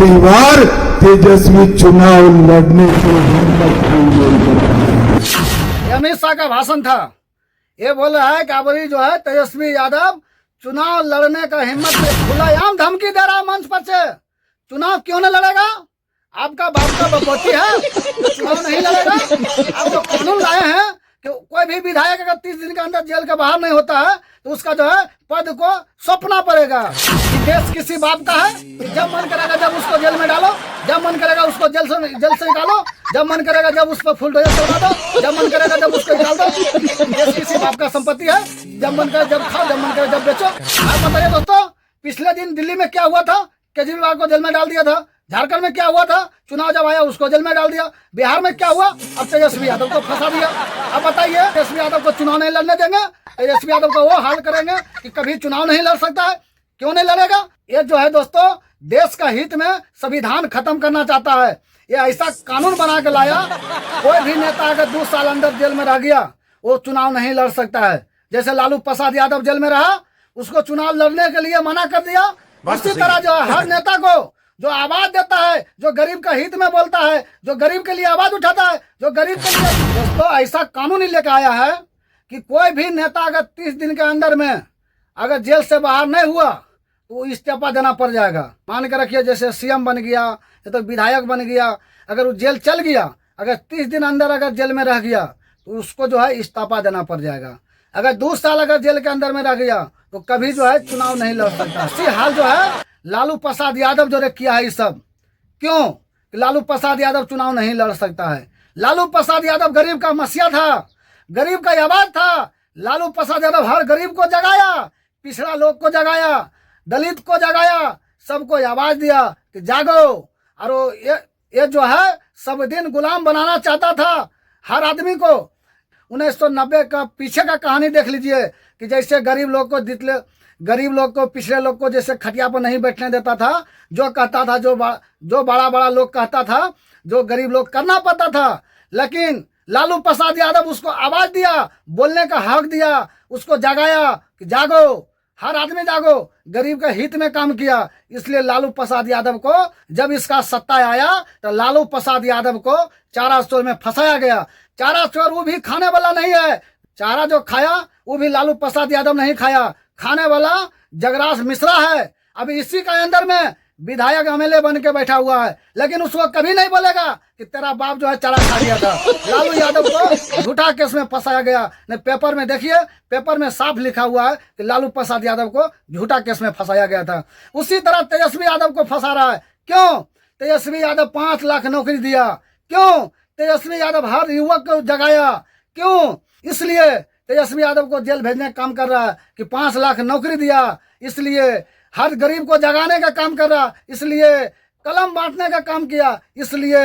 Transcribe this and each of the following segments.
पहली बार तेजस्वी चुनाव लड़ने को हिम्मत नहीं करता। अमित शाह का भाषण था। ये बोल रहा है कि अबरी जो है तेजस्वी यादव चुनाव लड़ने का हिम्मत से खुलेआम धमकी दे रहा है मंच पर से। चुनाव क्यों नहीं लड़ेगा? आपका बाप का बपोती है तो चुनाव नहीं लड़ेगा। आप जो कानून लाए हैं कि कोई भी विधायक अगर 30 दिन के अंदर जेल के बाहर नहीं होता है तो उसका जो है पद को सौंपना पड़ेगा। देश किसी बाप का है कि जब मन करेगा जब उसको जेल में डालो, जब मन करेगा उसको जेल से निकालो, जब मन करेगा जब उस पर फुल डोजर चलवा दो, जब मन करेगा जब उसको निकाल दो। देश किसी बाप का संपत्ति है। जब मन करे जब खाओ, जब मन करे जब बेचो। आप बताइए दोस्तों, पिछले दिन दिल्ली में क्या हुआ था? केजरीवाल को जेल में डाल दिया था। झारखंड में क्या हुआ था? चुनाव जब आया उसको जेल में डाल दिया। बिहार में क्या हुआ? अब तेजस्वी यादव को फंसा दिया। अब बताइए, तेजस्वी यादव को चुनाव नहीं लड़ने देंगे? तेजस्वी यादव को वो हाल करेंगे कि कभी चुनाव नहीं लड़ सकता है। क्यों नहीं लड़ेगा? ये जो है दोस्तों, देश का हित में संविधान खत्म करना चाहता है। ये ऐसा कानून बना के लाया, कोई भी नेता अगर 2 साल अंदर जेल में रह गया वो चुनाव नहीं लड़ सकता है। जैसे लालू प्रसाद यादव जेल में रहा, उसको चुनाव लड़ने के लिए मना कर दिया। उसी तरह जो हर नेता को जो आवाज देता है, जो गरीब का हित में बोलता है, जो गरीब के लिए आवाज उठाता है, जो गरीब के लिए दोस्तों ऐसा कानून ही लेकर आया है कि कोई भी नेता अगर 30 दिन के अंदर में अगर जेल से बाहर नहीं हुआ तो इस्तीफा देना पड़ जाएगा। मान के रखिए जैसे सीएम बन गया या तो विधायक बन गया, अगर वो जेल चल गया, अगर 30 दिन अंदर अगर जेल में रह गया तो उसको जो है इस्तीफा देना पड़ जाएगा। अगर 2 साल अगर जेल के अंदर में रह गया तो कभी जो है चुनाव नहीं लड़ सकता। इसी हाल जो है लालू प्रसाद यादव जो किया है ये सब क्यों? लालू प्रसाद यादव चुनाव नहीं लड़ सकता है। लालू प्रसाद यादव गरीब का मसीहा था, गरीब का आवाज था। लालू प्रसाद यादव हर गरीब को जगाया, पिछड़ा लोग को जगाया, दलित को जगाया, सबको आवाज दिया कि जागो। और ये जो है सब दिन गुलाम बनाना चाहता था हर आदमी को। 1990 का पीछे का कहानी देख लीजिए कि जैसे गरीब लोग को पिछड़े लोग को जैसे खटिया पर नहीं बैठने देता था, जो कहता था, जो बड़ा बड़ा लोग कहता था, जो गरीब लोग करना पड़ता था। लेकिन लालू प्रसाद यादव उसको आवाज दिया, बोलने का हक दिया, उसको जगाया कि जागो, हर आदमी जागो, गरीब का हित में काम किया। इसलिए लालू प्रसाद यादव को जब इसका सत्ता आया तो लालू प्रसाद यादव को चारा स्टोर में फंसाया गया। चारा स्टोर वो भी खाने वाला नहीं है, चारा जो खाया वो भी लालू प्रसाद यादव नहीं खाया, खाने वाला जगराज मिश्रा है। अभी इसी का अंदर में विधायक एमएलए बन के बैठा हुआ है, लेकिन उसको कभी नहीं बोलेगा कि तेरा बाप जो है चारा खा गया था। लालू यादव को झूठा केस में फंसाया गया। ने पेपर में देखिए, पेपर में साफ लिखा हुआ है कि लालू प्रसाद यादव को झूठा केस में फंसाया गया था। उसी तरह तेजस्वी यादव को फंसा रहा है। क्यों? तेजस्वी यादव 5 लाख नौकरी दिया। क्यों? तेजस्वी यादव हर युवक को जगाया। क्यों? इसलिए तेजस्वी यादव को जेल भेजने का काम कर रहा है कि 5 लाख नौकरी दिया, इसलिए हर गरीब को जगाने का काम कर रहा, इसलिए कलम बांटने का काम किया, इसलिए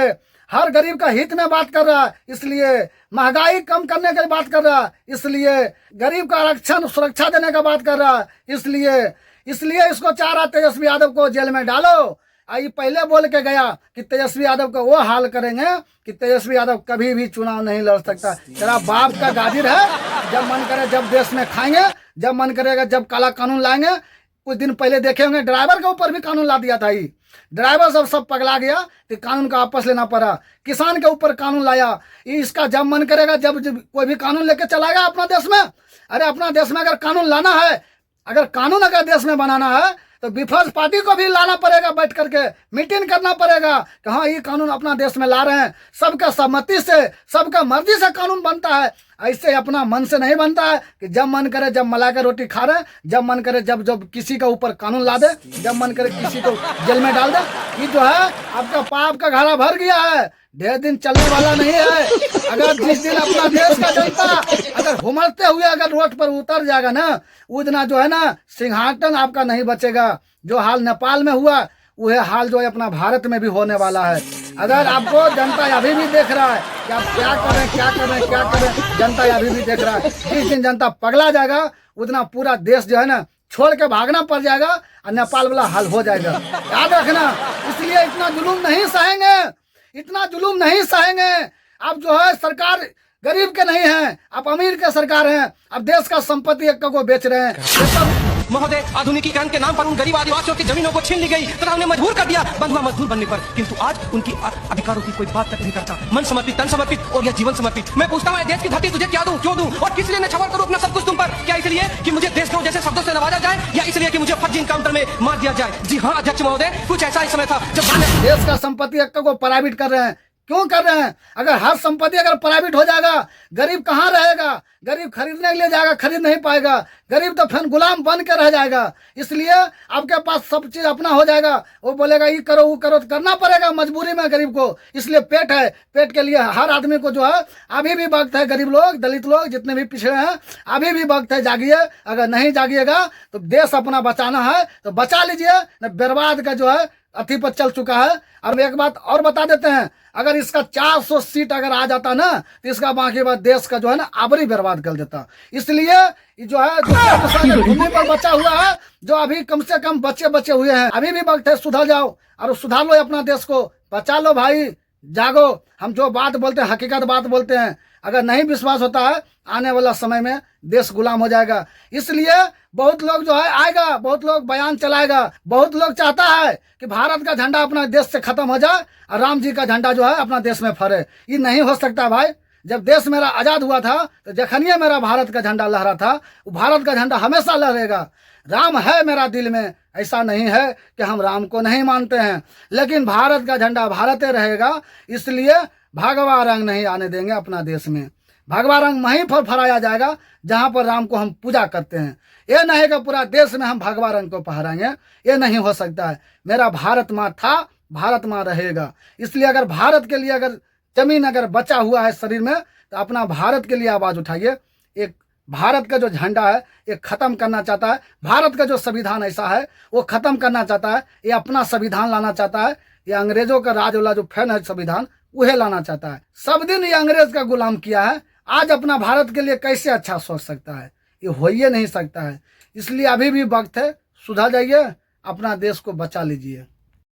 हर गरीब का हित में बात कर रहा, इसलिए महंगाई कम करने की बात कर रहा, इसलिए गरीब का आरक्षण सुरक्षा देने का बात कर रहा, इसलिए इसको चाह रहा तेजस्वी यादव को जेल में डालो। आई पहले बोल के गया कि तेजस्वी यादव को वो हाल करेंगे कि तेजस्वी यादव कभी भी चुनाव नहीं लड़ सकता। तेरा बाप का गाजिर है, जब मन करे जब देश में खाएंगे, जब मन करेगा जब काला कानून लाएंगे। कुछ दिन पहले देखे होंगे ड्राइवर के ऊपर भी कानून ला दिया था। ही ड्राइवर सब पगला गया कि कानून का वापस लेना पड़ा। किसान के ऊपर कानून लाया। इसका जब मन करेगा जब कोई भी कानून लेके चलाएगा अपना देश में। अरे अपना देश में अगर कानून लाना है, अगर कानून अगर देश में बनाना है तो विपक्ष पार्टी को भी लाना पड़ेगा, बैठ करके मीटिंग करना पड़ेगा कि हाँ ये कानून अपना देश में ला रहे हैं। सबका सहमति से, सबका मर्जी से कानून बनता है। ऐसे अपना मन से नहीं बनता है कि जब मन करे जब मलाई का रोटी खा रहे, जब मन करे जब किसी के ऊपर कानून ला दे, जब मन करे किसी को जेल में डाल दे। ये जो है आपका पाप का घड़ा भर गया है, ढेर दिन चलने वाला नहीं है। अगर जिस दिन अपना देश का जनता अगर घुमलते हुए अगर रोड पर उतर जाएगा ना, उस दिन जो है ना सिंहासन आपका नहीं बचेगा। जो हाल नेपाल में हुआ वह हाल जो है अपना भारत में भी होने वाला है। अगर आपको जनता अभी भी देख रहा है कि आप क्या करें, जनता अभी भी देख रहा है। जिस दिन जनता पगला जाएगा उतना पूरा देश जो है ना छोड़ के भागना पड़ जाएगा और नेपाल वाला हाल हो जाएगा। याद रखना, इसलिए इतना जुलूम नहीं सहेंगे, इतना जुलूम नहीं सहेंगे। आप जो है सरकार गरीब के नहीं है, आप अमीर के सरकार हैं। आप देश का संपत्ति एक को बेच रहे हैं। महोदय, आधुनिकीकरण के नाम पर उन गरीब आदिवासियों की जमीनों को छीन ली गई तथा उन्हें मजबूर कर दिया बंधुआ मजदूर बनने पर, किंतु आज उनकी अधिकारों की कोई बात तक नहीं करता। मन समर्पित, तन समर्पित और यह जीवन समर्पित। मैं पूछता हूँ, देश की धरती तुझे क्या दूं, क्यों दूं और किस लिए नछावर करूं अपना सब कुछ तुम पर? क्या इसलिए कि मुझे देशद्रोह जैसे शब्दों से नवाजा जाए, या इसलिए कि मुझे फर्जी इनकाउंटर में मार दिया जाए? जी हाँ अध्यक्ष महोदय, कुछ ऐसा ही समय था जब देश का संपत्ति हक को प्राइवेट कर रहे हैं। क्यों कर रहे हैं? अगर हर संपत्ति अगर प्राइवेट हो जाएगा, गरीब कहाँ रहेगा? गरीब खरीदने के लिए जाएगा, खरीद नहीं पाएगा। गरीब तो फिर गुलाम बन के रह जाएगा। इसलिए आपके पास सब चीज अपना हो जाएगा। वो बोलेगा ये करो वो करो, तो करना पड़ेगा मजबूरी में गरीब को। इसलिए पेट है, पेट के लिए हर आदमी को जो है अभी भी वक्त है। गरीब लोग, दलित लोग, जितने भी पिछड़े हैं, अभी भी वक्त है, जागिए। अगर नहीं जागिएगा तो देश अपना बचाना है तो बचा लीजिए, न बर्बाद का जो है अथी पर चल चुका है। और एक बात और बता देते हैं, अगर इसका 400 सीट अगर आ जाता ना तो इसका बाकी बात देश का जो है ना आबरी बर्बाद कर देता। इसलिए ये जो है जो भूमि पर बचा हुआ है, जो अभी कम से कम बचे हुए हैं, अभी भी वक्त है, सुधर जाओ और सुधार लो अपना देश को, बचा लो भाई, जागो। हम जो बात बोलते हैं हकीकत बात बोलते हैं। अगर नहीं विश्वास होता है, आने वाला समय में देश गुलाम हो जाएगा। इसलिए बहुत लोग जो है आएगा, बहुत लोग बयान चलाएगा, बहुत लोग चाहता है कि भारत का झंडा अपना देश से खत्म हो जाए और राम जी का झंडा जो है अपना देश में फहरे। ये नहीं हो सकता भाई। जब देश मेरा आजाद हुआ था तो जखनिए मेरा भारत का झंडा लहरा था, वो भारत का झंडा हमेशा लहरेगा। राम है मेरा दिल में, ऐसा नहीं है कि हम राम को नहीं मानते हैं, लेकिन भारत का झंडा भारत रहेगा। इसलिए भगवा रंग नहीं आने देंगे अपना देश में। भगवा रंग वहीं पर फहराया जाएगा जहां पर राम को हम पूजा करते हैं। ये नहीं कि पूरा देश में हम भगवा रंग को फहराएंगे, ये नहीं हो सकता है। मेरा भारत माँ था, भारत माँ रहेगा। इसलिए अगर भारत के लिए अगर जमीन अगर बचा हुआ है शरीर में, तो अपना भारत के लिए आवाज उठाइए। एक भारत का जो झंडा है ये खत्म करना चाहता है। भारत का जो संविधान ऐसा है वो खत्म करना चाहता है। ये अपना संविधान लाना चाहता है। ये अंग्रेजों का राज वाला जो फैन है संविधान, वह लाना चाहता है। सब दिन ये अंग्रेज का गुलाम किया है, आज अपना भारत के लिए कैसे अच्छा सोच सकता है? ये हो ही नहीं सकता है। इसलिए अभी भी वक्त है, सुधर जाइए, अपना देश को बचा लीजिए।